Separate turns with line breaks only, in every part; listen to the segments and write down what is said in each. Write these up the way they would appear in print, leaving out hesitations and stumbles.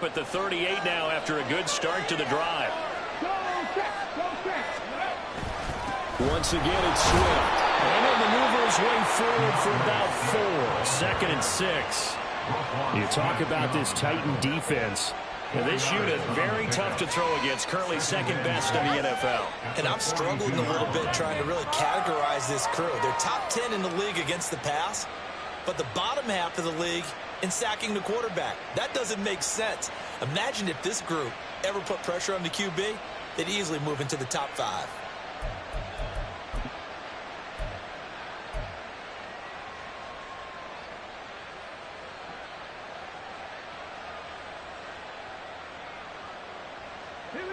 up at the 38 now after a good start to the drive. Once again, it's Swift. And he'll maneuver his way forward for about 4. 2nd and 6. You talk about this Titan defense. And this unit, very tough to throw against, currently 2nd best in the NFL.
And I'm struggling a little bit trying to really categorize this crew. They're top 10 in the league against the pass, but the bottom half of the league in sacking the quarterback. That doesn't make sense. Imagine if this group ever put pressure on the QB, they'd easily move into the top 5.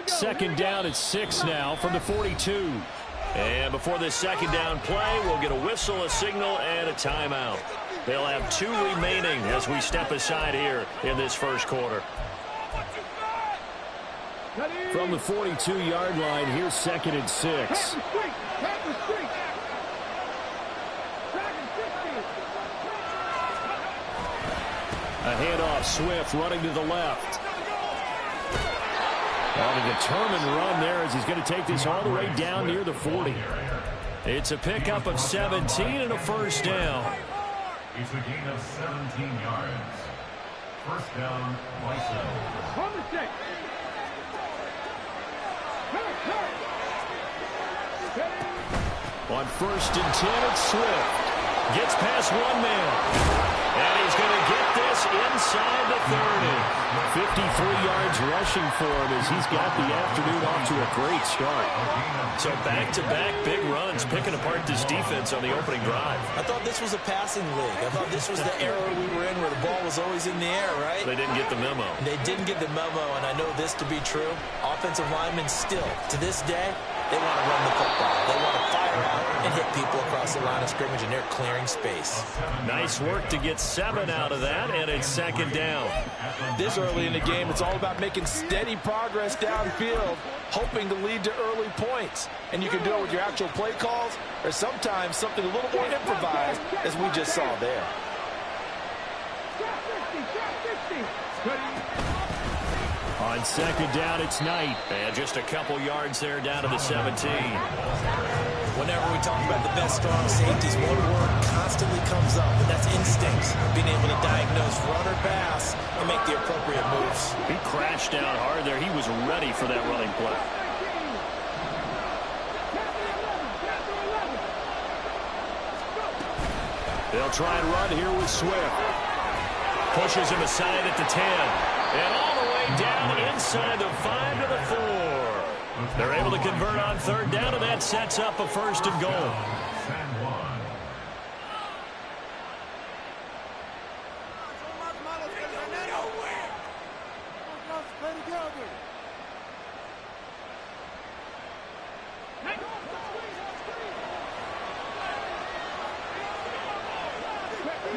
Second down at 6 now from the 42. And before this second down play, we'll get a whistle, a signal, and a timeout. They'll have 2 remaining as we step aside here in this first quarter. From the 42-yard line, here's 2nd and 6. A handoff, Swift running to the left. On a determined run there as he's going to take this all the way down near the 40. It's a pickup of 17 and a first down.
It's a gain of 17 yards. First down, Bisons.
On 1st and 10, it's Swift. Gets past one man. And he's going to get this inside the 30. 53 yards rushing for him as he's got the afternoon off to a great start. So back-to-back big runs, picking apart this defense on the opening drive.
I thought this was a passing league. I thought this was the era we were in where the ball was always in the air, right?
They didn't get the memo.
They didn't get the memo, and I know this to be true. Offensive linemen still, to this day, they want to run the football. They want to fire out and hit people across the line of scrimmage, and they're clearing space.
Nice work to get 7 out of that, and it's second down.
This early in the game, it's all about making steady progress downfield, hoping to lead to early points. And you can do it with your actual play calls, or sometimes something a little more improvised, as we just saw there.
On second down, it's Knight. And just a couple yards there down to the 17.
Whenever we talk about the best strong safeties, one word constantly comes up, and that's instincts. Being able to diagnose run or pass and make the appropriate moves.
He crashed down hard there. He was ready for that running play. They'll try and run here with Swift. Pushes him aside at the 10. And all the way down inside the 5 to the 4. They're able to convert on third down, and that sets up a 1st and goal.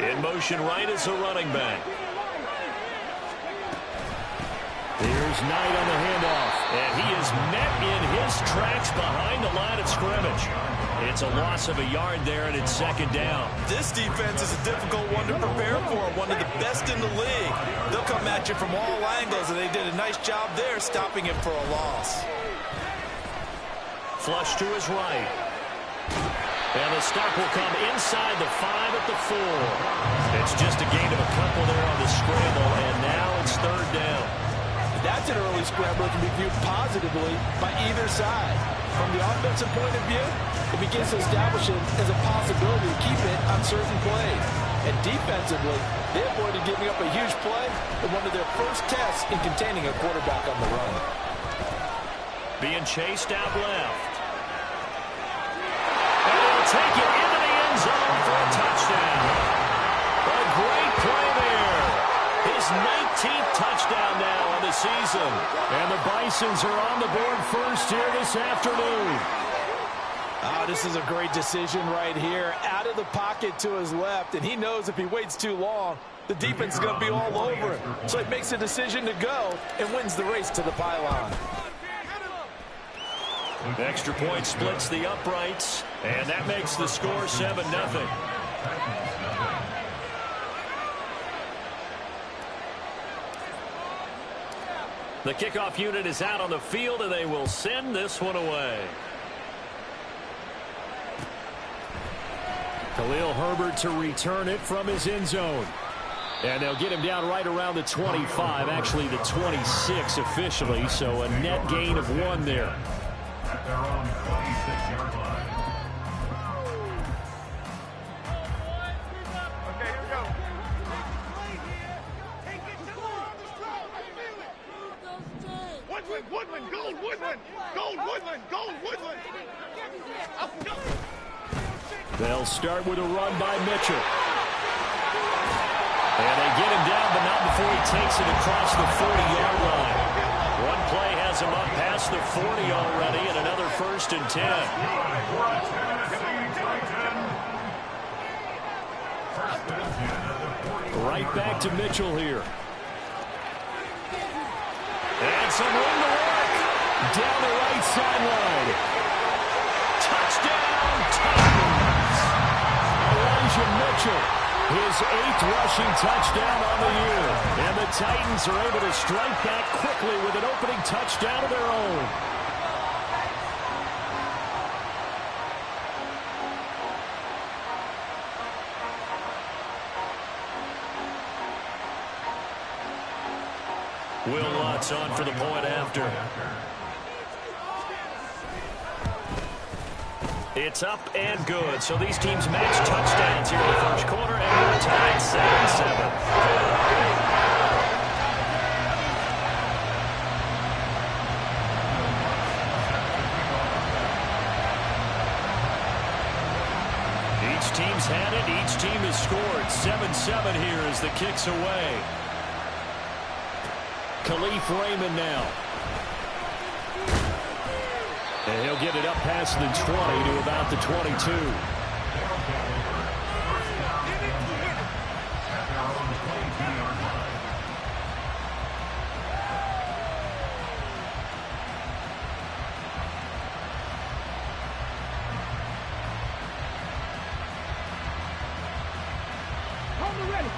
In motion right is a running back. Here's Knight on the handoff, and he is met in his tracks behind the line of scrimmage. It's a loss of a yard there, and it's second down.
This defense is a difficult one to prepare for, one of the best in the league. They'll come at you from all angles, and they did a nice job there stopping him for a loss.
Flush to his right. And the stop will come inside the 5 at the 4. It's just a gain of a couple there on the scramble, and now it's third down.
That's an early scramble that can be viewed positively by either side. From the offensive point of view, it begins to establish it as a possibility to keep it on certain plays. And defensively, they avoided giving up a huge play in one of their first tests in containing a quarterback on the run.
Being chased out left. And he'll take it into the end zone for a touchdown. A great play there. His 19th touchdown now on the season. And the Bisons are on the board first here this afternoon.
Oh, this is a great decision right here. Out of the pocket to his left, and he knows if he waits too long, the defense is going to be all over him. So he makes a decision to go and wins the race to the pylon.
The extra point splits the uprights, and that makes the score 7-0. The kickoff unit is out on the field, and they will send this one away. Khalil Herbert to return it from his end zone. And they'll get him down right around the 25, actually the 26 officially, so a net gain of 1 there.
At their own 26-yard line.
Woodland, gold, Woodland, gold, Woodland, gold, Woodland.
They'll start with a run by Mitchell. And they get him down, but not before he takes it across the 40-yard line. One play has him up past the 40 already, and another 1st and 10. Right back to Mitchell here. And some room to work. Down the right sideline. Touchdown, Titans. Elijah Mitchell, his 8th rushing touchdown on the year. And the Titans are able to strike back quickly with an opening touchdown of their own. Will Lutz on for the point after. It's up and good. So these teams match touchdowns here in the first quarter, and we're tied 7-7. Each team's had it. Each team has scored. 7-7 here as the kick's away. Khalif Raymond now. And he'll get it up past the 20 to about the 22.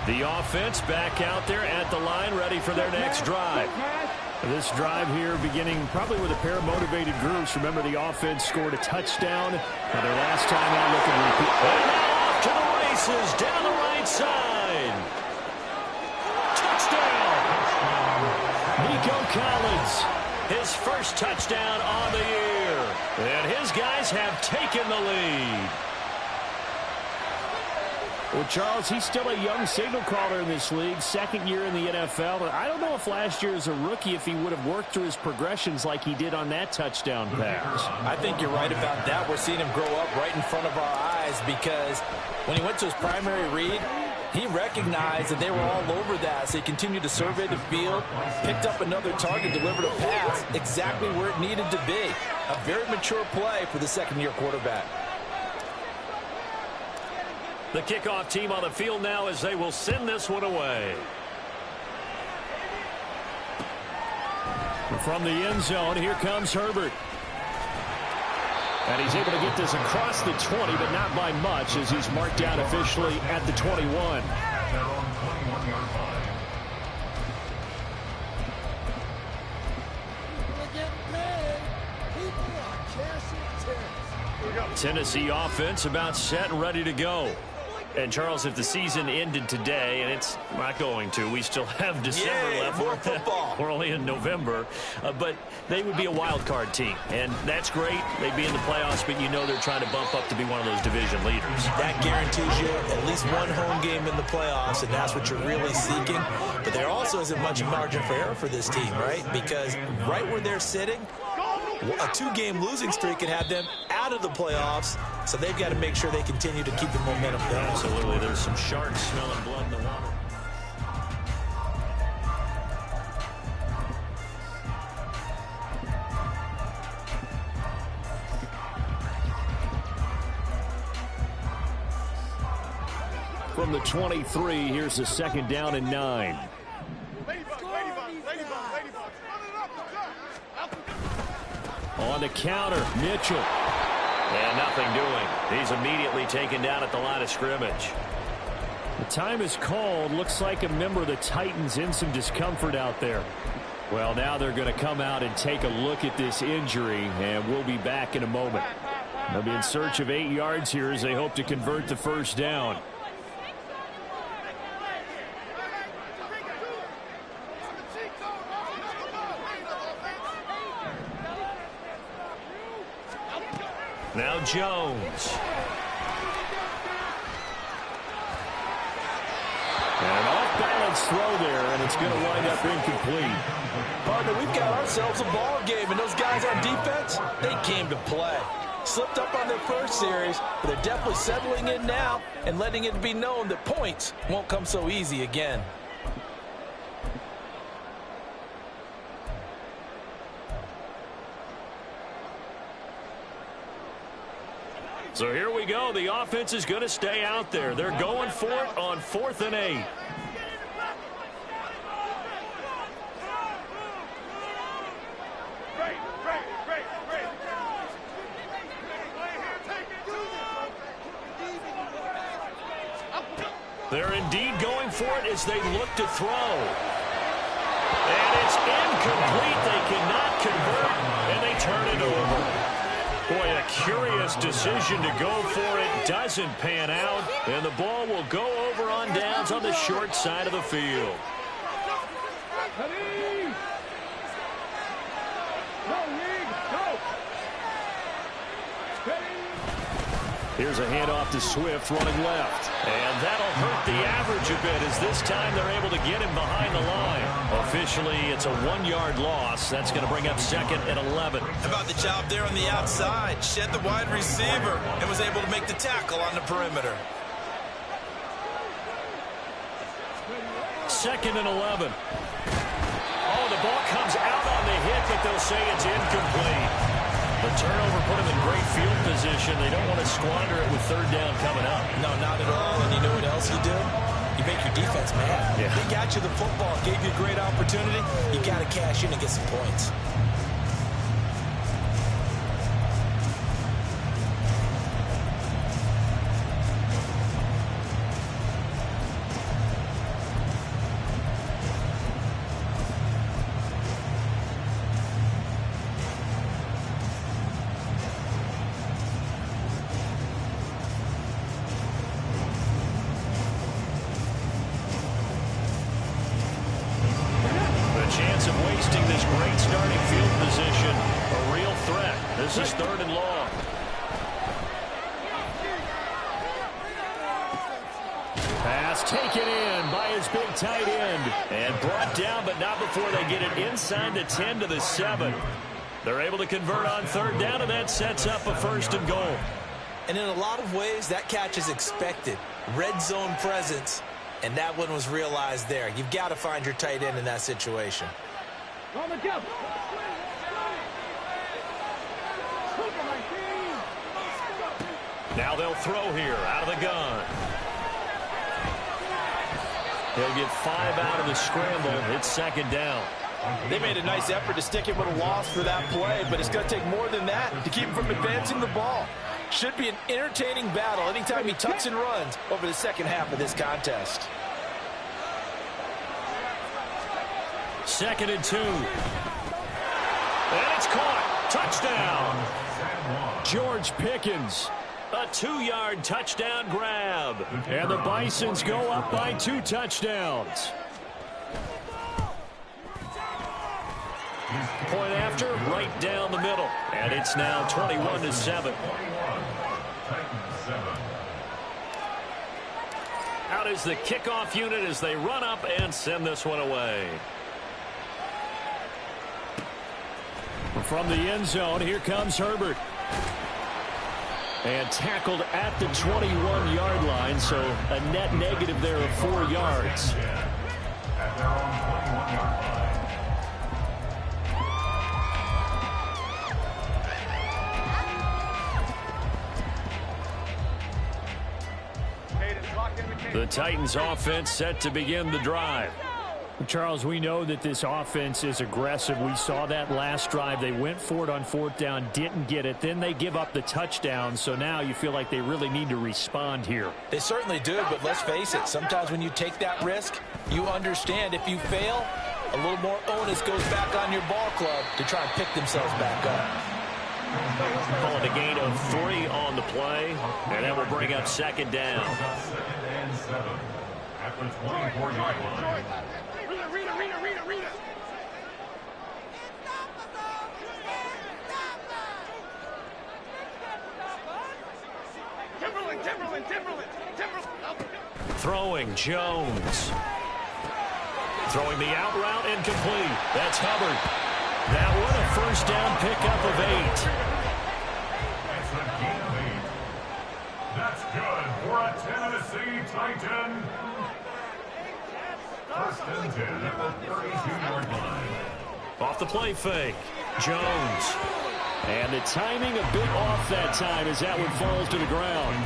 The offense back out there at the line, ready for their next drive. This drive here beginning probably with a pair of motivated groups. Remember, the offense scored a touchdown their last time out. Looking to repeat. And now off to the races down the right side. Touchdown. Nico Collins, his first touchdown on the year. And his guys have taken the lead. Well, Charles, he's still a young signal caller in this league, 2nd year in the NFL. But I don't know if last year as a rookie, if he would have worked through his progressions like he did on that touchdown pass.
I think you're right about that. We're seeing him grow up right in front of our eyes because when he went to his primary read, he recognized that they were all over that. So he continued to survey the field, picked up another target, delivered a pass exactly where it needed to be. A very mature play for the 2nd-year quarterback.
The kickoff team on the field now as they will send this one away. From the end zone, here comes Herbert. And he's able to get this across the 20, but not by much as he's marked down officially at the 21. Tennessee offense about set and ready to go. And, Charles, if the season ended today, and it's not going to, we still have December left.
More football.
We're only in November. But they would be a wild card team. And that's great. They'd be in the playoffs, but you know they're trying to bump up to be one of those division leaders.
That guarantees you at least one home game in the playoffs, and that's what you're really seeking. But there also isn't much margin for error for this team, right? Because right where they're sitting, a 2-game losing streak can have them out of the playoffs, so they've got to make sure they continue to keep the momentum going.
Absolutely. There's some sharks smelling blood in the water. From the 23, here's the 2nd down and 9. On the counter, Mitchell. And nothing doing. He's immediately taken down at the line of scrimmage. The time is called. Looks like a member of the Titans in some discomfort out there. Well, now they're going to come out and take a look at this injury, and we'll be back in a moment. They'll be in search of 8 yards here as they hope to convert the first down. Now Jones. And an off-balance throw there, and it's going to wind up incomplete.
Partner, we've got ourselves a ball game, and those guys on defense, they came to play. Slipped up on their first series, but they're definitely settling in now and letting it be known that points won't come so easy again.
So here we go. The offense is going to stay out there. They're going for it on 4th and 8. They're indeed going for it as they look to throw. And it's incomplete. They cannot convert, and they turn it over. Boy, a curious decision to go for it. Doesn't pan out, and the ball will go over on downs on the short side of the field. Here's a handoff to Swift running left. And that'll hurt the average a bit as this time they're able to get him behind the line. Officially, it's a 1-yard loss. That's going to bring up 2nd and 11.
How about the job there on the outside? Shed the wide receiver and was able to make the tackle on the perimeter.
2nd and 11. Oh, the ball comes out on the hit, but they'll say it's incomplete. The turnover put them in great field position. They don't want to squander it with 3rd down coming up.
No, not at all. And you know what else you do? You make your defense mad.
Yeah.
They got you the football, gave you a great opportunity. You got to cash in and get some points.
Chance of wasting this great starting field position. A real threat. This is 3rd and long. Pass taken in by his big tight end. And brought down, but not before they get it inside the 10 to the 7. They're able to convert on 3rd down, and that sets up a 1st and goal.
And in a lot of ways, that catch is expected. Red zone presence. And that one was realized there. You've got to find your tight end in that situation.
Now they'll throw here out of the gun. He'll get 5 out of the scramble. It's 2nd down.
They made a nice effort to stick him with a loss for that play, but it's going to take more than that to keep him from advancing the ball. Should be an entertaining battle anytime he tucks and runs over the second half of this contest.
2nd and 2. And it's caught. Touchdown. George Pickens. A 2-yard touchdown grab. And the Bisons go up by 2 touchdowns. Point after, right down the middle. And it's now 21-7. Out is the kickoff unit as they run up and send this one away. From the end zone, here comes Herbert. And tackled at the 21-yard line, so a net negative there of 4 yards.
At their own 21-yard line.
The Titans offense set to begin the drive.
Charles, we know that this offense is aggressive. We saw that last drive. They went for it on 4th down, didn't get it. Then they give up the touchdown. So now you feel like they really need to respond here.
They certainly do, but let's face it. Sometimes when you take that risk, you understand if you fail, a little more onus goes back on your ball club to try and pick themselves back up.
Calling a gain of 3 on the play, and that will bring up second down.
Second and 7 at the 24-yard line.
Rita. Timberland.
Throwing, Jones. Throwing the out route, incomplete. That's Hubbard. That one a first down pickup of 8.
It's a gain of 8. That's good for a Tennessee Titan. First and 10 at the 32-yard line.
Off the play fake, Jones. And the timing a bit off that time as that one falls to the ground.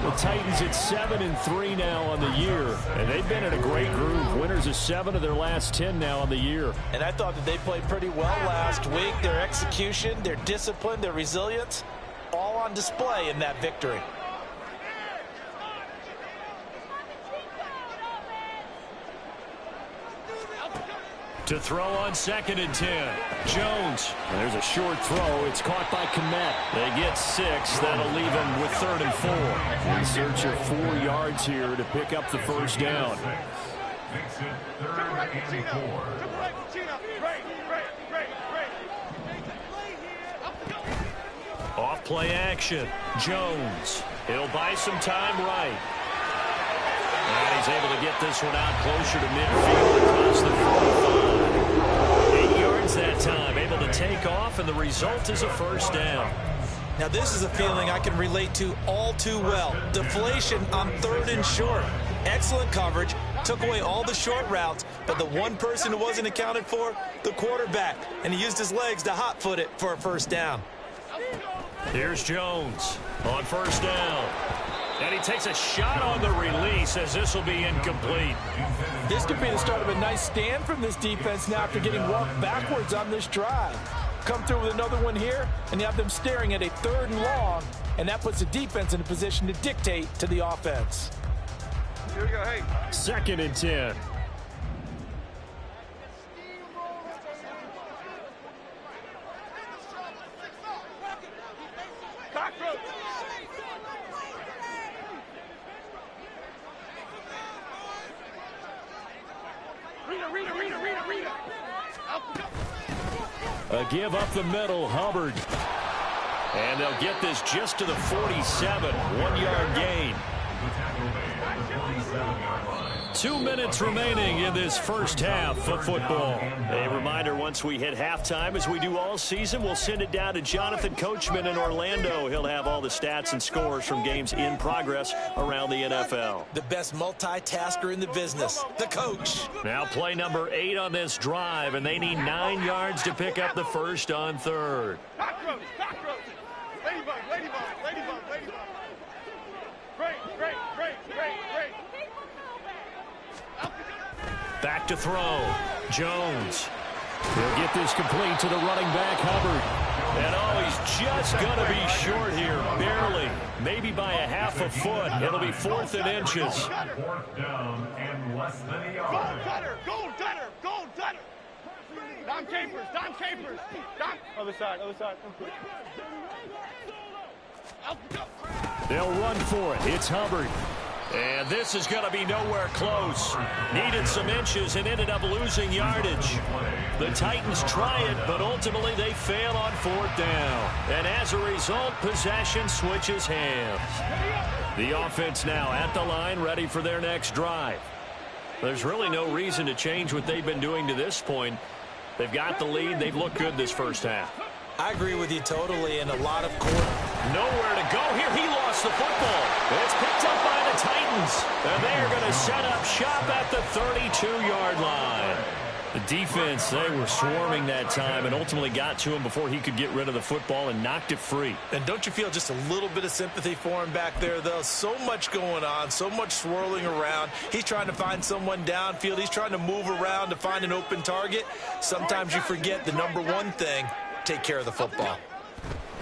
The Titans at 7-3 now on the year, and they've been in a great groove. Winners of 7 of their last 10 now on the year.
And I thought that they played pretty well last week. Their execution, their discipline, their resilience, all on display in that victory.
To throw on 2nd and 10. Jones. And there's a short throw. It's caught by Kmet. They get 6. That'll leave them with 3rd and 4. In search of 4 yards here to pick up the first down.
Makes it 3rd and 4.
Off play action. Jones. He'll buy some time right. And he's able to get this one out closer to midfield across the 45. 8 yards that time. Able to take off, and the result is a first down.
Now, this is a feeling I can relate to all too well. Deflation on 3rd and short. Excellent coverage. Took away all the short routes, but the one person who wasn't accounted for, the quarterback. And he used his legs to hot-foot it for a first down.
Here's Jones on first down. And he takes a shot on the release as this will be incomplete.
This could be the start of a nice stand from this defense now after getting walked backwards on this drive. Come through with another one here, and you have them staring at a 3rd and long, and that puts the defense in a position to dictate to the offense.
Here we go, hey.
2nd and 10.
Cockroach. Rita.
A give up the middle, Hubbard. And they'll get this just to the 47. 1-yard gain. 2 minutes remaining in this first half of football. A reminder, once we hit halftime, as we do all season, we'll send it down to Jonathan Coachman in Orlando. He'll have all the stats and scores from games in progress around the NFL.
The best multitasker in the business, the coach.
Now play number 8 on this drive, and they need 9 yards to pick up the first on 3rd.
Cockroach. Ladybug. Great.
Back to throw. Jones. He'll get this complete to the running back, Hubbard. And he's just going to be short here, barely. Maybe by a half a foot. It'll be 4th and inches.
4th down and less than a yard.
Gold cutter. Dom Capers. Other side.
They'll run for it. It's Hubbard. And this is going to be nowhere close. Needed some inches and ended up losing yardage. The Titans try it, but ultimately they fail on 4th down. And as a result, possession switches hands. The offense now at the line, ready for their next drive. There's really no reason to change what they've been doing to this point. They've got the lead. They've looked good this first half.
I agree with you totally, and a lot of court.
Nowhere to go here. He lost the football. It's picked up by the Titans. And they are going to set up shop at the 32-yard line. The defense, they were swarming that time and ultimately got to him before he could get rid of the football and knocked it free.
And don't you feel just a little bit of sympathy for him back there, though? So much going on, so much swirling around. He's trying to find someone downfield. He's trying to move around to find an open target. Sometimes you forget the number one thing, take care of the football.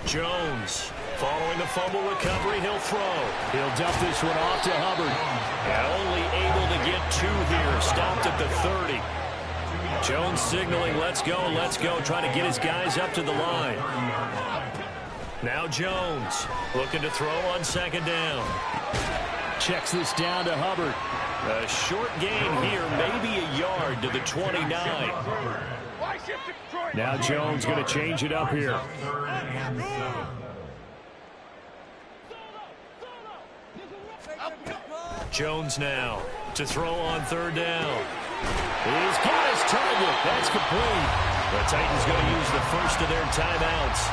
Jones, following the fumble recovery, he'll throw. He'll dump this one off to Hubbard. And only able to get 2 here, stopped at the 30. Jones signaling, let's go, trying to get his guys up to the line. Now Jones looking to throw on second down. Checks this down to Hubbard. A short gain here, maybe a yard to the 29. Now Jones going to change it up here. Jones now to throw on third down. He's got his target. That's complete. The Titans going to use the first of their timeouts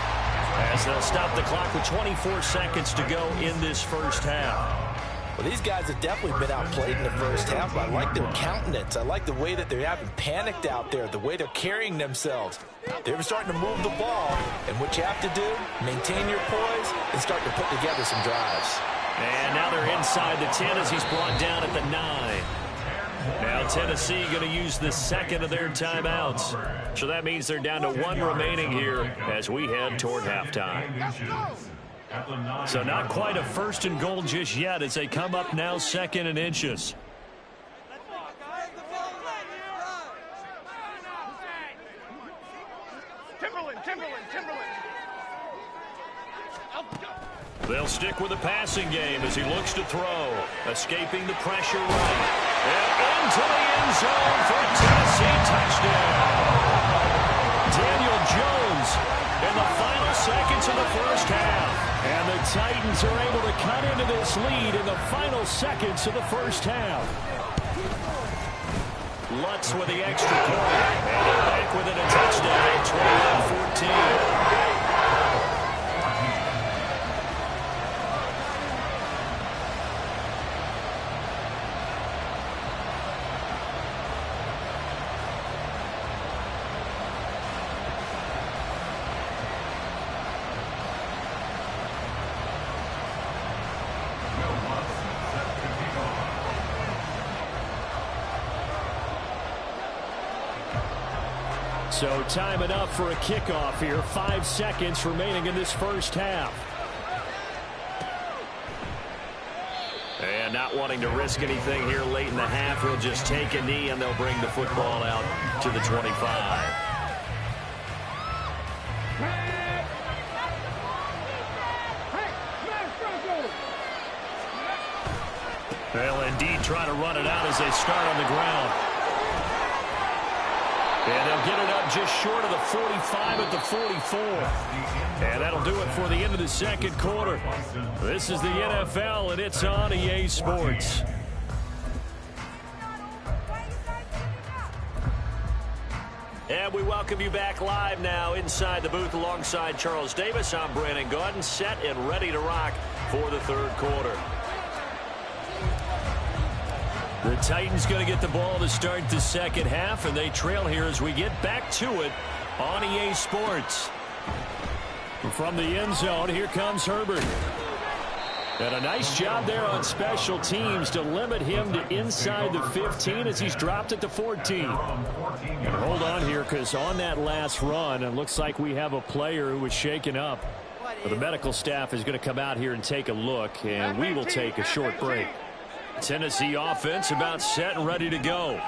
as they'll stop the clock with 24 seconds to go in this first half.
Well, these guys have definitely been outplayed in the first half, but I like their countenance. I like the way that they haven't panicked out there, the way they're carrying themselves. They're starting to move the ball, and what you have to do, maintain your poise and start to put together some drives.
And now they're inside the 10 as he's brought down at the 9. Now Tennessee going to use the second of their timeouts. So that means they're down to 1 remaining here as we head toward halftime. So not quite a first and goal just yet as they come up now 2nd and inches. They'll stick with the passing game as he looks to throw. Escaping the pressure right. And into the end zone for a Tennessee touchdown. Daniel Jones in the final seconds of the first half. And the Titans are able to cut into this lead in the final seconds of the first half. Lutz with the extra point. And back with it a touchdown, 21-14. So time enough for a kickoff here. 5 seconds remaining in this first half. And not wanting to risk anything here late in the half, he'll just take a knee and they'll bring the football out to the 25. They'll indeed try to run it out as they start on the ground. And they'll get it up just short of the 45 at the 44. And that'll do it for the end of the second quarter. This is the NFL, and it's on EA Sports. And we welcome you back live now inside the booth alongside Charles Davis. I'm Brandon Gaudin, set and ready to rock for the third quarter. The Titans going to get the ball to start the second half, and they trail here as we get back to it on EA Sports. From the end zone, here comes Herbert. And a nice job there on special teams to limit him to inside the 15 as he's dropped at the 14. And hold on here, because on that last run, it looks like we have a player who was shaken up. But the medical staff is going to come out here and take a look, and we will take a short break. Tennessee offense about set and ready to go.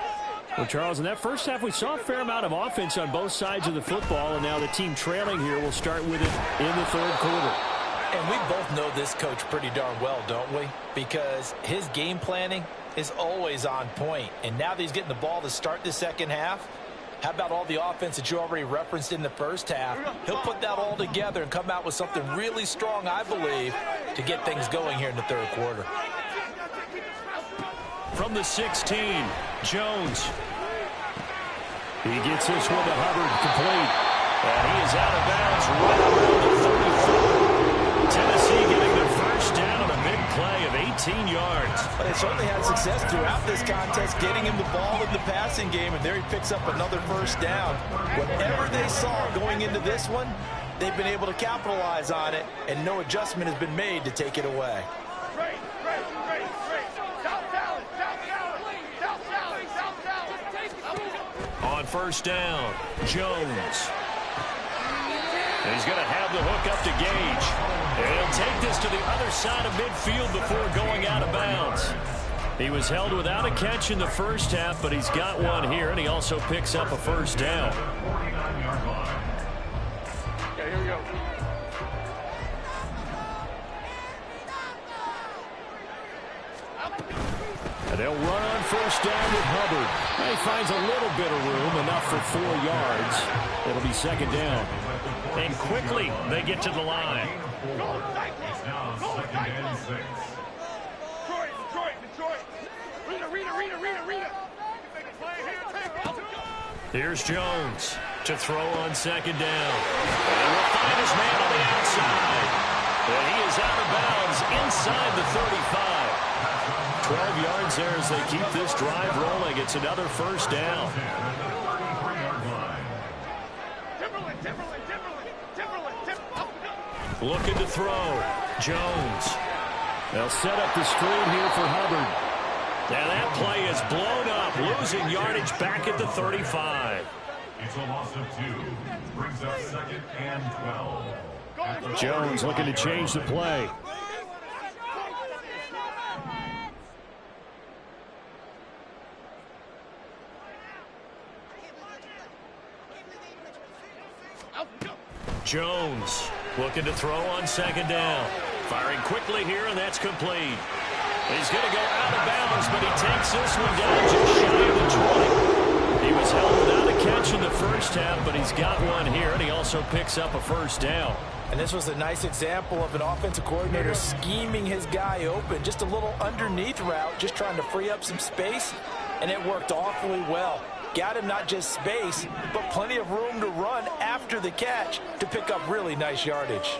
Well, Charles, in that first half, we saw a fair amount of offense on both sides of the football, and now the team trailing here will start with it in the third quarter.
And we both know this coach pretty darn well, don't we? Because his game planning is always on point. And now that he's getting the ball to start the second half, how about all the offense that you already referenced in the first half? He'll put that all together and come out with something really strong, I believe, to get things going here in the third quarter.
From the 16, Jones. He gets this one to Hubbard, complete. And he is out of bounds right around the 34. Tennessee getting their first down on a big play of 18 yards.
But they certainly had success throughout this contest, getting him the ball in the passing game, and there he picks up another first down. Whatever they saw going into this one, they've been able to capitalize on it, and no adjustment has been made to take it away.
On first down, Jones. And he's going to have the hook up to Gage. And he'll take this to the other side of midfield before going out of bounds. He was held without a catch in the first half, but he's got one here, and he also picks up a first down.
Okay, here we go.
And they'll run on first down with Hubbard. He finds a little bit of room, enough for 4 yards. It'll be second down. And quickly, they get to the line. Here's Jones to throw on second down. And will find his man on the outside. And he is out of bounds inside the 35. 12 yards there as they keep this drive rolling. It's another first down. Looking to throw. Jones. They'll set up the screen here for Hubbard. And that play is blown up, losing yardage back at the 35.
It's a loss of 2. Brings up second and 12.
Jones looking to change the play. Jones looking to throw on second down. Firing quickly here, and that's complete. He's going to go out of bounds, but he takes this one down just shy of the 20. He was held without a catch in the first half, but he's got one here, and he also picks up a first down.
And this was a nice example of an offensive coordinator scheming his guy open. Just a little underneath route, just trying to free up some space, and it worked awfully well. Got him not just space, but plenty of room to run after the catch to pick up really nice yardage.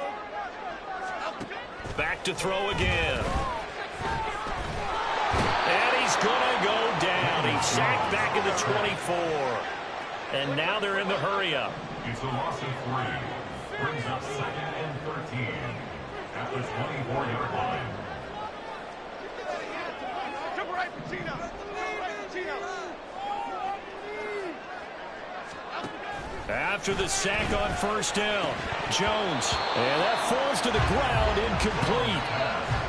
Back to throw again. And he's going to go down. He's sacked back at the 24. And now they're in the hurry-up.
It's a loss of 3. Brings up second and 13 at the 24-yard line.
Jump right, Pacino.
After the sack on first down, Jones. And that falls to the ground, incomplete.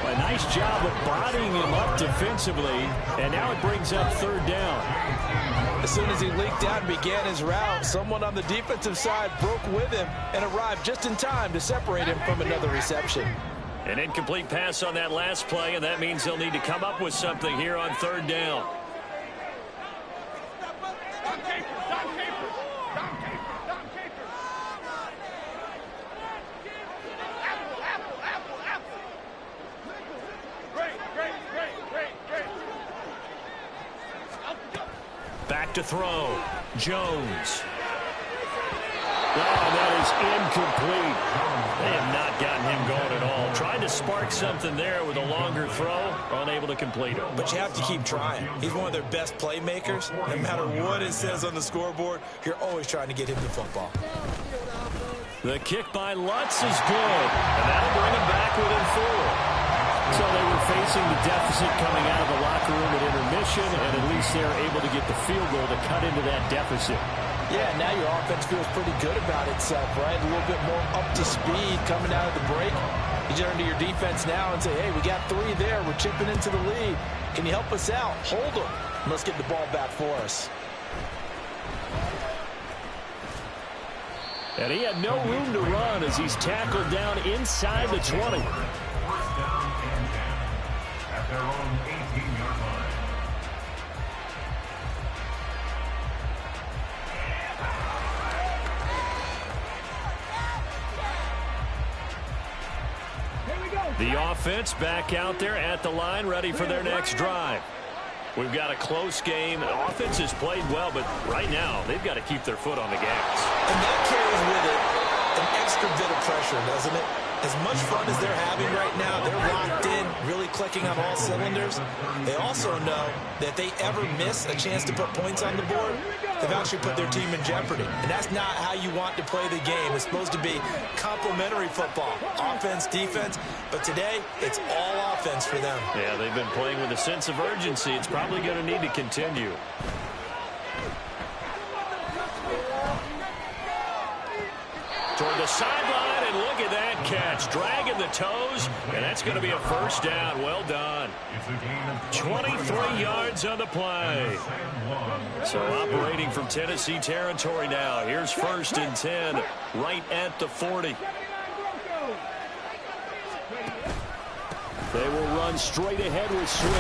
A nice job of bodying him up defensively. And now it brings up third down.
As soon as he leaked out and began his route, someone on the defensive side broke with him and arrived just in time to separate him from another reception.
An incomplete pass on that last play, and that means they'll need to come up with something here on third down. Back to throw. Jones. Oh, that is incomplete. They have not gotten him going at all. Tried to spark something there with a longer throw, unable to complete it.
But you have to keep trying. He's one of their best playmakers. No matter what it says on the scoreboard, you're always trying to get him the football.
The kick by Lutz is good, and that'll bring him back within 4. So they were facing the deficit coming out of the locker room at intermission, and at least they were able to get the field goal to cut into that deficit.
Yeah, now your offense feels pretty good about itself, right? A little bit more up to speed coming out of the break. You turn to your defense now and say, hey, we got 3 there. We're chipping into the lead. Can you help us out? Hold them. Let's get the ball back for us.
And he had no room to run as he's tackled down inside the 20.
First down and 10 at their own 18-yard line.
The offense back out there at the line, ready for their next drive. We've got a close game. The offense has played well, but right now they've got to keep their foot on the gas.
And that carries with it an extra bit of pressure, doesn't it? As much fun as they're having right now, they're locked in, really clicking on all cylinders. They also know that if they ever miss a chance to put points on the board, they've actually put their team in jeopardy. And that's not how you want to play the game. It's supposed to be complementary football, offense, defense. But today, it's all offense for them.
Yeah, they've been playing with a sense of urgency. It's probably going to need to continue. Toward the sideline, and look at that catch.
That's dragging the toes, and that's going to be a first down. Well done. 23 yards on the play. So operating from Tennessee territory now. Here's 1st and 10 right at the 40. They will run straight ahead with Swift.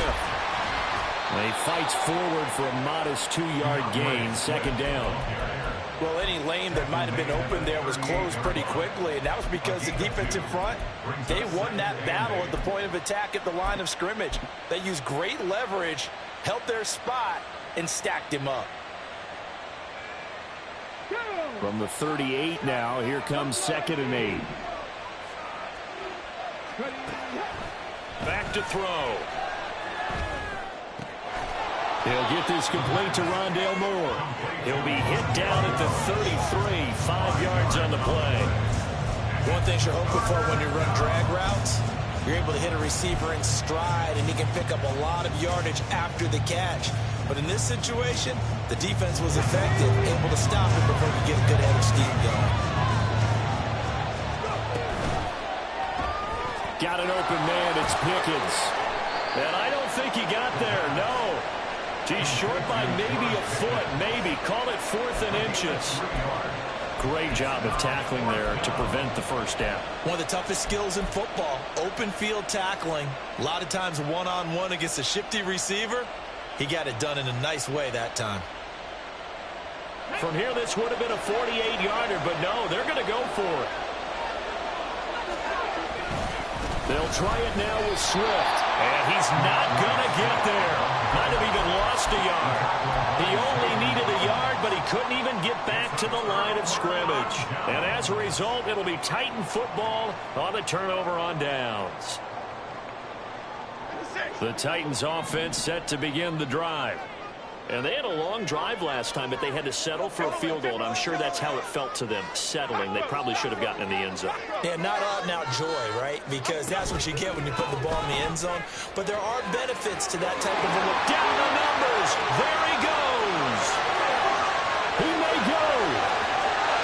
And he fights forward for a modest 2-yard gain, 2nd down.
Well, any lane that might have been open there was closed pretty quickly, and that was because the defensive front, they won that battle at the point of attack at the line of scrimmage. They used great leverage, held their spot, and stacked him up.
From the 38 now, here comes 2nd and 8.
Back to throw.
He'll get this complete to Rondale Moore.
He'll be hit down at the 33, 5 yards on the play.
One thing you're hoping for when you run drag routes, you're able to hit a receiver in stride, and he can pick up a lot of yardage after the catch. But in this situation, the defense was effective, able to stop him before he get a good head of steam going.
Got an open man. It's Pickens.
And I don't think he got there, no. He's short by maybe a foot, maybe. Call it 4th and inches.
Great job of tackling there to prevent the first down.
One of the toughest skills in football, open field tackling. A lot of times one-on-one against a shifty receiver. He got it done in a nice way that time.
From here, this would have been a 48-yarder, but no, they're going to go for it.
They'll try it now with Swift.
And he's not going to get there. Might have even lost a yard. He only needed a yard, but he couldn't even get back to the line of scrimmage. And as a result, it'll be Titan football on the turnover on downs. The Titans offense set to begin the drive. And they had a long drive last time, but they had to settle for a field goal, and I'm sure that's how it felt to them, settling. They probably should have gotten in the end zone.
Yeah, not out-and-out joy, right? Because that's what you get when you put the ball in the end zone. But there are benefits to that type of a look.
Down the numbers. There he goes.
He may go.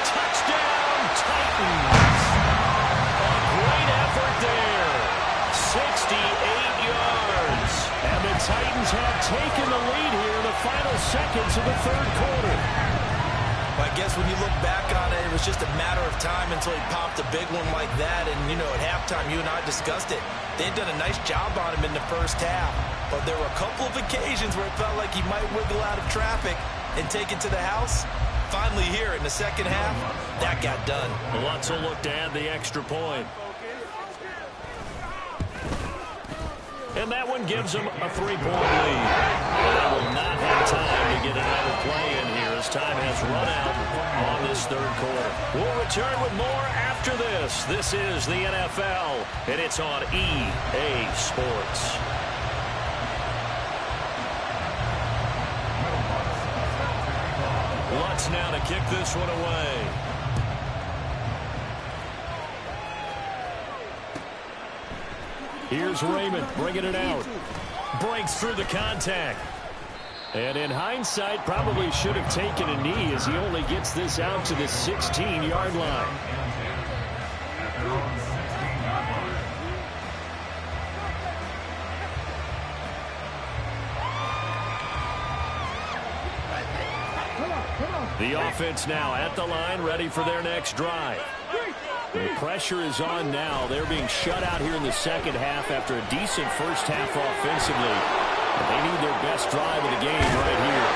Touchdown, Titans. A great effort there. 68 yards.
And the Titans have taken the lead here in the final seconds of the 3rd quarter.
I guess when you look back on it, it was just a matter of time until he popped a big one like that. And, you know, at halftime, you and I discussed it. They'd done a nice job on him in the first half. But there were a couple of occasions where it felt like he might wiggle out of traffic and take it to the house. Finally here in the second half, that got done.
Lutz will look to add the extra point. And that one gives them a 3-point lead. And they will not have time to get another play in here as time has run out on this 3rd quarter. We'll return with more after this. This is the NFL, and it's on EA Sports. Lutz now to kick this one away.
Here's Raymond bringing it out.
Breaks through the contact.
And in hindsight, probably should have taken a knee as he only gets this out to the 16-yard line. The offense now at the line, ready for their next drive. The pressure is on now. They're being shut out here in the second half after a decent first half offensively. But they need their best drive of the game right here.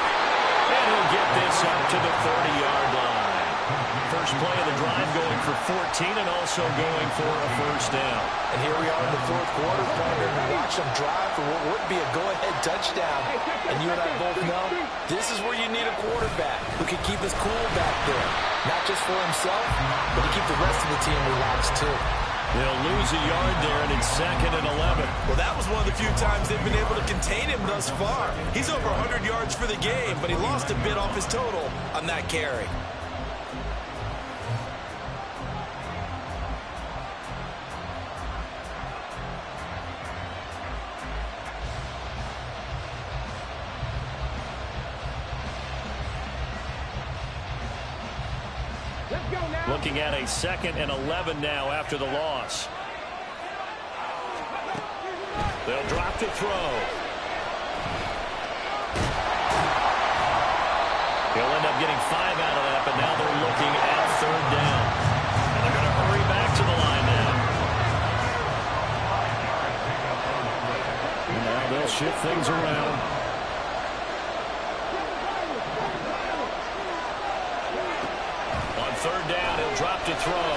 And he'll get this up to the 30-yard line. First play of the drive going for 14 and also going for a first down.
And here we are in the 4th quarter, partner. Watch them drive for what would be a go-ahead touchdown. And you and I both know this is where you need a quarterback who can keep his cool back there. Not just for himself, but to keep the rest of the team relaxed too.
They'll lose a yard there, and it's 2nd and 11.
Well, that was one of the few times they've been able to contain him thus far. He's over 100 yards for the game, but he lost a bit off his total on that carry.
Looking at a 2nd and 11 now after the loss. They'll drop to throw. He'll end up getting 5 out of that, but now they're looking at 3rd down. And they're going to hurry back to the line now.
And now they'll shift things around.
On 3rd down, he'll drop to throw.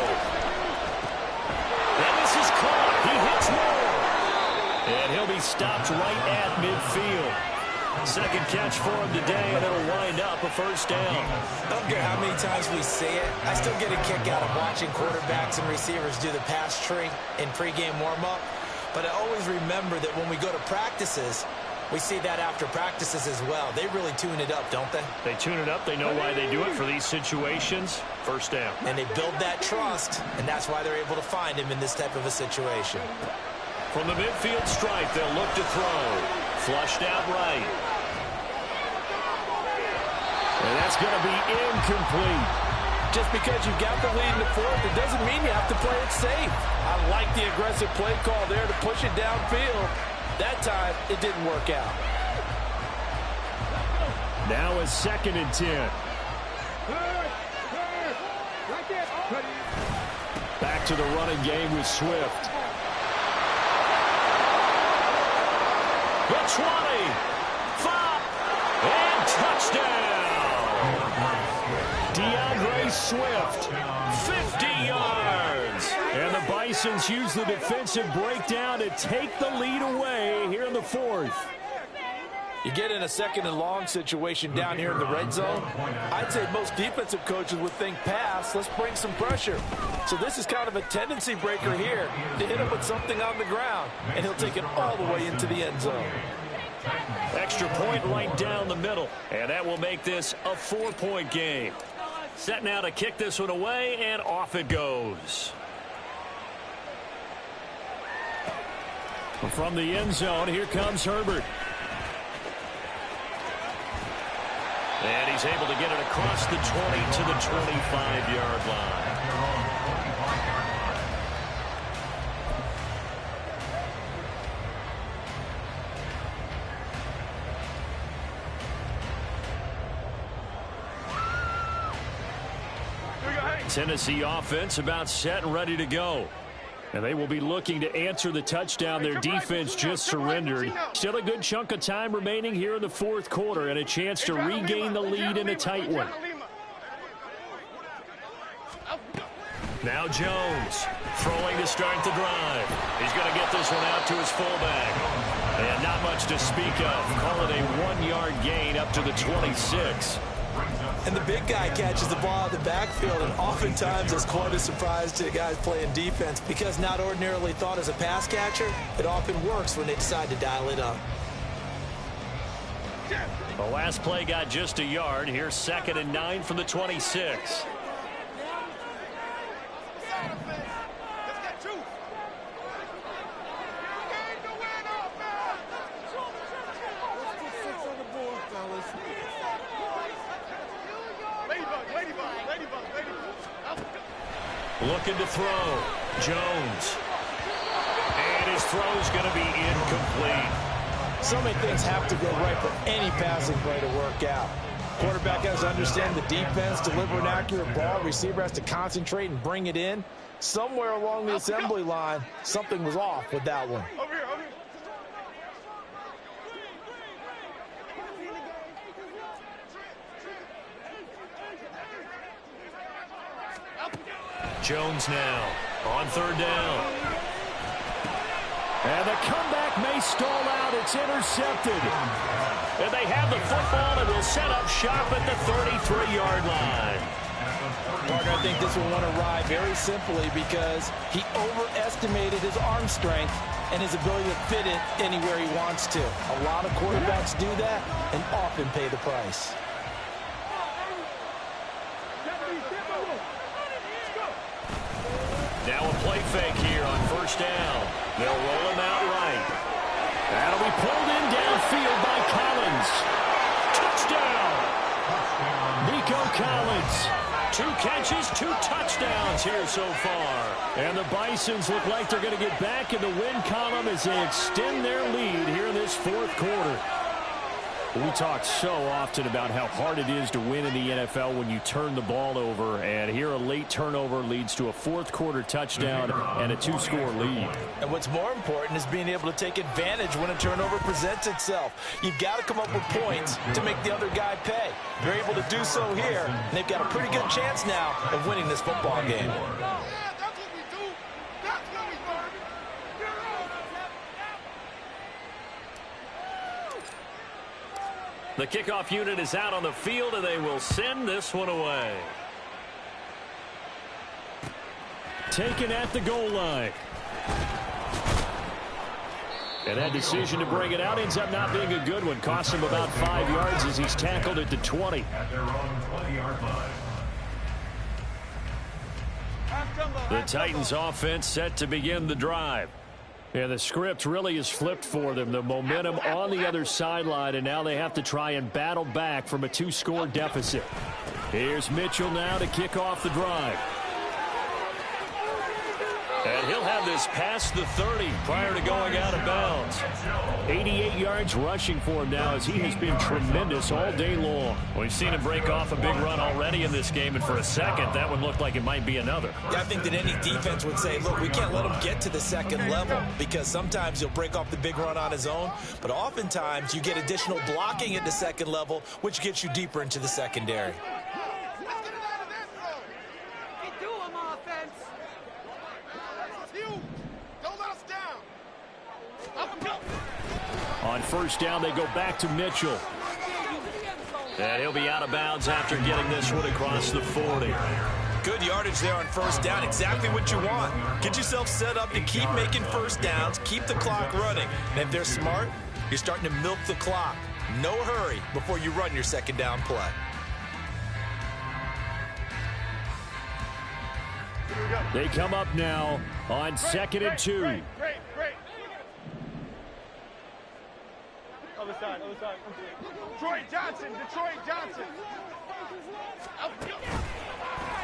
And this is caught. He hits more. And he'll be stopped right at midfield. 2nd catch for him today, and it'll wind up a 1st down.
I don't care how many times we see it. I still get a kick out of watching quarterbacks and receivers do the pass tree in pregame warm-up. But I always remember that when we go to practices, we see that after practices as well. They really tune it up, don't they?
They tune it up. They know why they do it for these situations. 1st down.
And they build that trust, and that's why they're able to find him in this type of a situation.
From the midfield stripe, they'll look to throw. Flushed out right. And that's going to be incomplete.
Just because you've got the lead in the 4th, it doesn't mean you have to play it safe. I like the aggressive play call there to push it downfield. That time, it didn't work out.
Now a 2nd and 10. Back to the running game with Swift.
The 20, 5, and touchdown. DeAndre Swift, 50 yards. And the Bisons use the defensive breakdown to take the lead away here in the 4th.
You get in a 2nd and long situation down here in the red zone. I'd say most defensive coaches would think pass, let's bring some pressure. So this is kind of a tendency breaker here to hit him with something on the ground, and he'll take it all the way into the end zone.
Extra point right down the middle, and that will make this a 4-point game. Set now to kick this one away, and off it goes.
From the end zone, here comes Herbert.
And he's able to get it across the 20 to the 25-yard line. Tennessee offense about set and ready to go. And they will be looking to answer the touchdown their defense just surrendered. Still a good chunk of time remaining here in the 4th quarter and a chance to regain the lead in a tight one. Now Jones throwing to start the drive. He's going to get this one out to his fullback. And not much to speak of. Call it a 1-yard gain up to the 26.
And the big guy catches the ball in the backfield, and oftentimes it's quite a surprise to the guys playing defense because not ordinarily thought as a pass catcher, it often works when they decide to dial it up.
The last play got just a yard. Here's 2nd and 9 from the 26. Looking to throw. Jones. And his throw's going to be incomplete.
So many things have to go right for any passing play to work out. Quarterback has to understand the defense, deliver an accurate ball. Receiver has to concentrate and bring it in. Somewhere along the assembly line, something was off with that one.
Over here, over here.
Jones now on 3rd down.
And the comeback may stall out. It's intercepted.
And they have the football and will set up shop at the 33-yard line.
Parker, I think this will want to ride very simply because he overestimated his arm strength and his ability to fit it anywhere he wants to. A lot of quarterbacks do that and often pay the price.
Now a play fake here on 1st down. They'll roll him out right. That'll be pulled in downfield by Collins. Touchdown! Nico Collins, 2 catches, 2 touchdowns here so far. And the Bisons look like they're going to get back in the win column as they extend their lead here in this 4th quarter. We talk so often about how hard it is to win in the NFL when you turn the ball over. And here a late turnover leads to a 4th quarter touchdown and a 2-score lead.
And what's more important is being able to take advantage when a turnover presents itself. You've got to come up with points to make the other guy pay. They're able to do so here, and they've got a pretty good chance now of winning this football game.
The kickoff unit is out on the field, and they will send this one away. Taken at the goal line. And that decision to bring it out ends up not being a good one. Costs him about 5 yards as he's tackled at the 20.
At their own 20-yard line.
The Titans offense set to begin the drive. And the script really is flipped for them. The momentum on the other sideline, and now they have to try and battle back from a 2-score deficit. Here's Mitchell now to kick off the drive. And he'll have this past the 30 prior to going out of bounds. 88 yards rushing for him now as he has been tremendous all day long. We've seen him break off a big run already in this game, and for a second, that one looked like it might be another.
Yeah, I think that any defense would say, look, we can't let him get to the second level because sometimes he'll break off the big run on his own, but oftentimes you get additional blocking at the second level, which gets you deeper into the secondary.
On first down, they go back to Mitchell. And he'll be out of bounds after getting this one across the 40.
Good yardage there on first down. Exactly what you want. Get yourself set up to keep making first downs, keep the clock running. And if they're smart, you're starting to milk the clock. No hurry before you run your second down play.
They come up now on 2nd and 2.
Great. Other side. Detroit Johnson.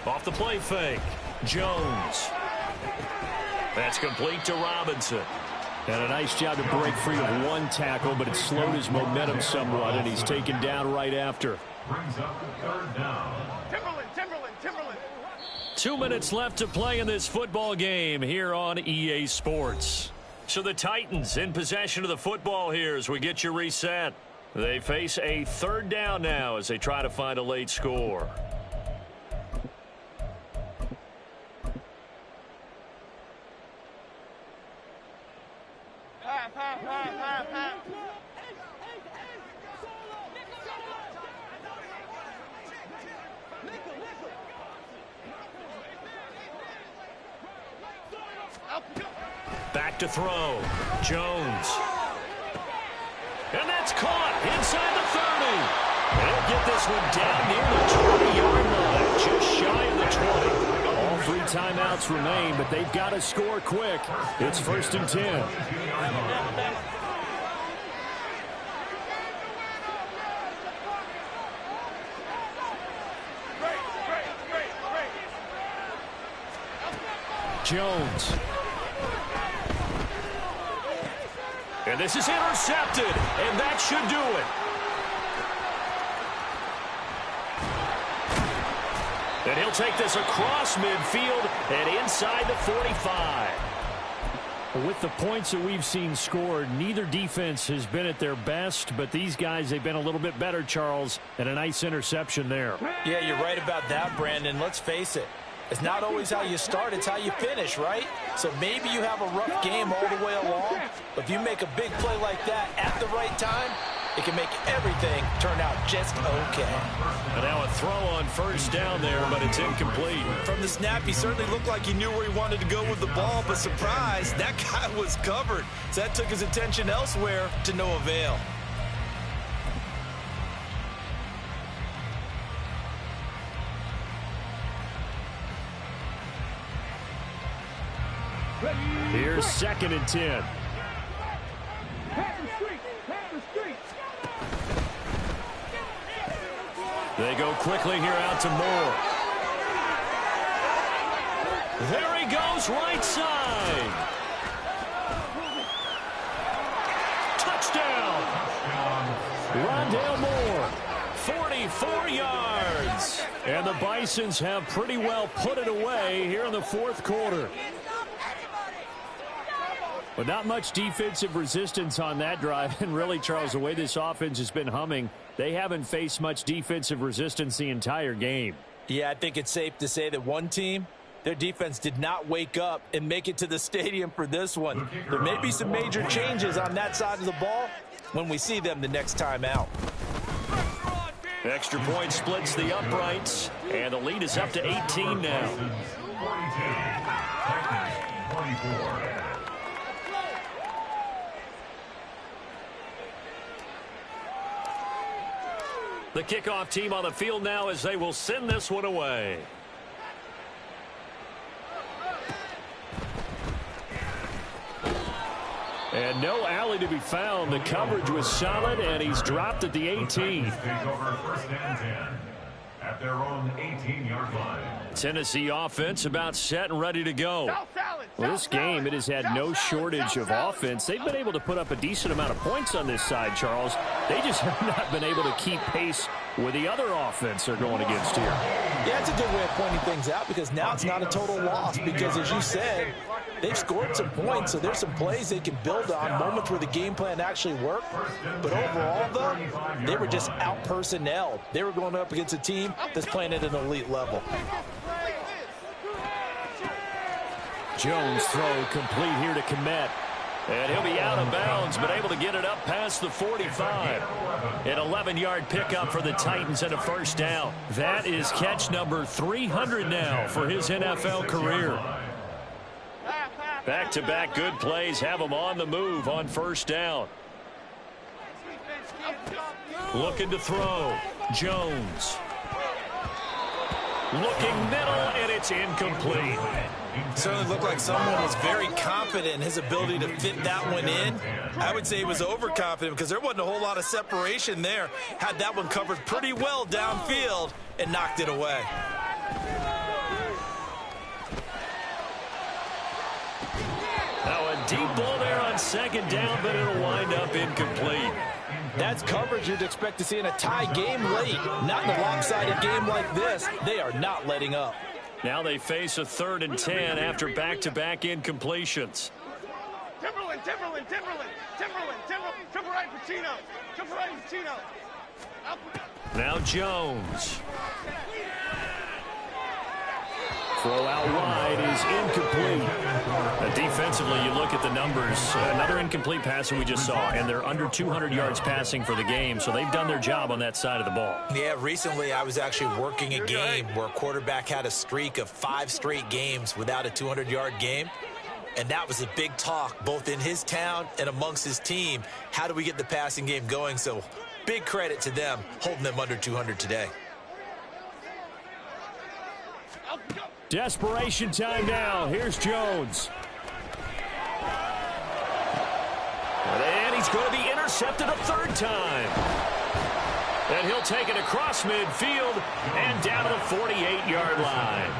Off the play fake. Jones. That's complete to Robinson. And a nice job to break free of one tackle, but it slowed his momentum somewhat, and he's taken down right after.
Brings up the 3rd down.
Timberland.
2 minutes left to play in this football game here on EA Sports. So the Titans in possession of the football here as we get you reset. They face a 3rd down now as they try to find a late score. Back to throw. Jones. And that's caught inside the 30. They'll get this one down near the 20-yard line, just shy of the 20. All 3 timeouts remain, but they've got to score quick. It's 1st and 10. Jones. And this is intercepted, and that should do it. And he'll take this across midfield and inside the 45. With the points that we've seen scored, neither defense has been at their best, but these guys, they've been a little bit better, Charles, and a nice interception there.
Yeah, you're right about that, Brandon. Let's face it. It's not always how you start, it's how you finish, right? So maybe you have a rough game all the way along, but if you make a big play like that at the right time, it can make everything turn out just okay.
And now a throw on first down there, but it's incomplete.
From the snap, he certainly looked like he knew where he wanted to go with the ball, but surprise, that guy was covered. So that took his attention elsewhere to no avail.
Here's 2nd and 10. They go quickly here out to Moore.
There he goes, right side. Touchdown. Rondale Moore, 44 yards. And the Bisons have pretty well put it away here in the fourth quarter. But not much defensive resistance on that drive. And really, Charles, the way this offense has been humming, they haven't faced much defensive resistance the entire game.
Yeah, I think it's safe to say that one team, their defense did not wake up and make it to the stadium for this one. There may be some major changes on that side of the ball when we see them the next time out.
Extra point splits the uprights, and the lead is up to 18 now.
24.
The kickoff team on the field now as they will send this one away. And no alley to be found. The coverage was solid, and he's dropped at the 18.
Take over first and 10 at their own 18-yard line.
Tennessee offense about set and ready to go. Well, this game, it has had no shortage of offense. They've been able to put up a decent amount of points on this side, Charles. They just have not been able to keep pace with the other offense they're going against here.
Yeah, it's a good way of pointing things out because now it's not a total loss because, as you said, they've scored some points, so there's some plays they can build on, moments where the game plan actually worked. But overall, though, they were just out-personnel. They were going up against a team that's playing at an elite level.
Jones throw complete here to Kmet. And he'll be out of bounds, but able to get it up past the 45. An 11-yard pickup for the Titans and a first down. That is catch number 300 now for his NFL career. Back-to-back good plays have him on the move on first down. Looking to throw. Jones. Looking middle, and it's incomplete.
Certainly looked like someone was very confident in his ability to fit that one in. I would say he was overconfident because there wasn't a whole lot of separation there. Had that one covered pretty well downfield and knocked it away.
Now a deep ball there on second down, but it'll wind up incomplete.
That's coverage you'd expect to see in a tie game late. Not in a lopsided game like this. They are not letting up.
Now they face a 3rd and 10 after back-to-back incompletions.
Timberland, right, Pacino.
Now Jones. Throw out wide is incomplete. Defensively, you look at the numbers. Another incomplete pass that we just saw, and they're under 200 yards passing for the game, so they've done their job on that side of the ball.
Yeah, recently I was actually working a game where a quarterback had a streak of 5 straight games without a 200-yard game, and that was a big talk both in his town and amongst his team. How do we get the passing game going? So big credit to them holding them under 200 today.
Desperation time now. Here's Jones. And he's going to be intercepted a 3rd time. And he'll take it across midfield and down to the 48-yard line.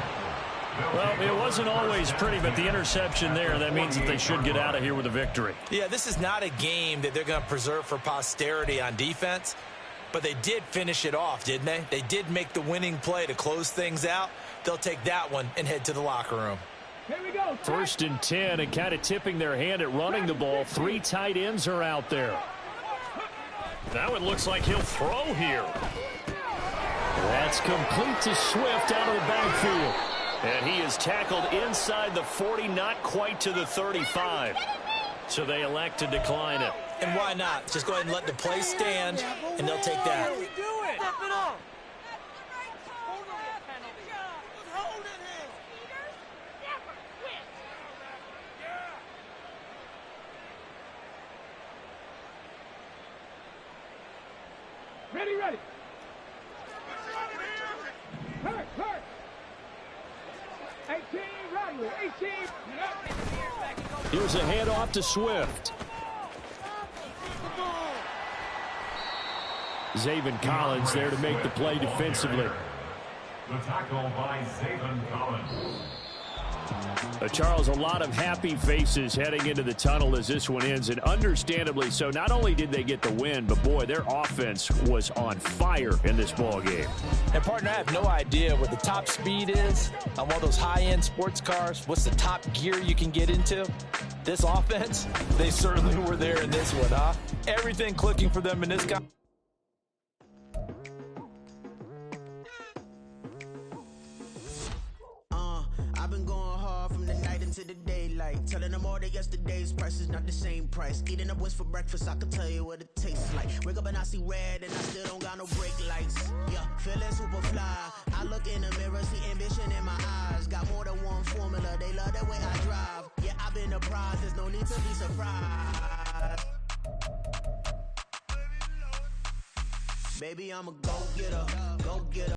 Well, it wasn't always pretty, but the interception there, that means that they should get out of here with a victory.
Yeah, this is not a game that they're going to preserve for posterity on defense, but they did finish it off, didn't they? They did make the winning play to close things out. They'll take that one and head to the locker room.
Here we go.
1st and 10, and kind of tipping their hand at running the ball. 3 tight ends are out there. Now it looks like he'll throw here. That's complete to Swift out of the backfield. And he is tackled inside the 40, not quite to the 35. So they elect to decline it.
And why not? Just go ahead and let the play stand, and they'll take that.
Ready. Hurt. 18, Rodley, 18.
Here's a handoff to Swift. Zaven Collins there to make the play defensively.
The tackle by Zaven Collins.
Charles, a lot of happy faces heading into the tunnel as this one ends, and understandably so. Not only did they get the win, but, boy, their offense was on fire in this ball game.
And, partner, I have no idea what the top speed is on one of those high-end sports cars. What's the top gear you can get into? This offense, they certainly were there in this one, huh? Everything clicking for them in this guy.
I've been going hard from the night into the daylight, telling them all that yesterday's price is not the same price. Eating up what's for breakfast, I can tell you what it tastes like. Wake up and I see red and I still don't got no brake lights. Yeah, feeling super fly. I look in the mirror, see ambition in my eyes. Got more than one formula, they love the way I drive. Yeah, I've been the prize, there's no need to be surprised. Baby, I'm a go-getter, go-getter.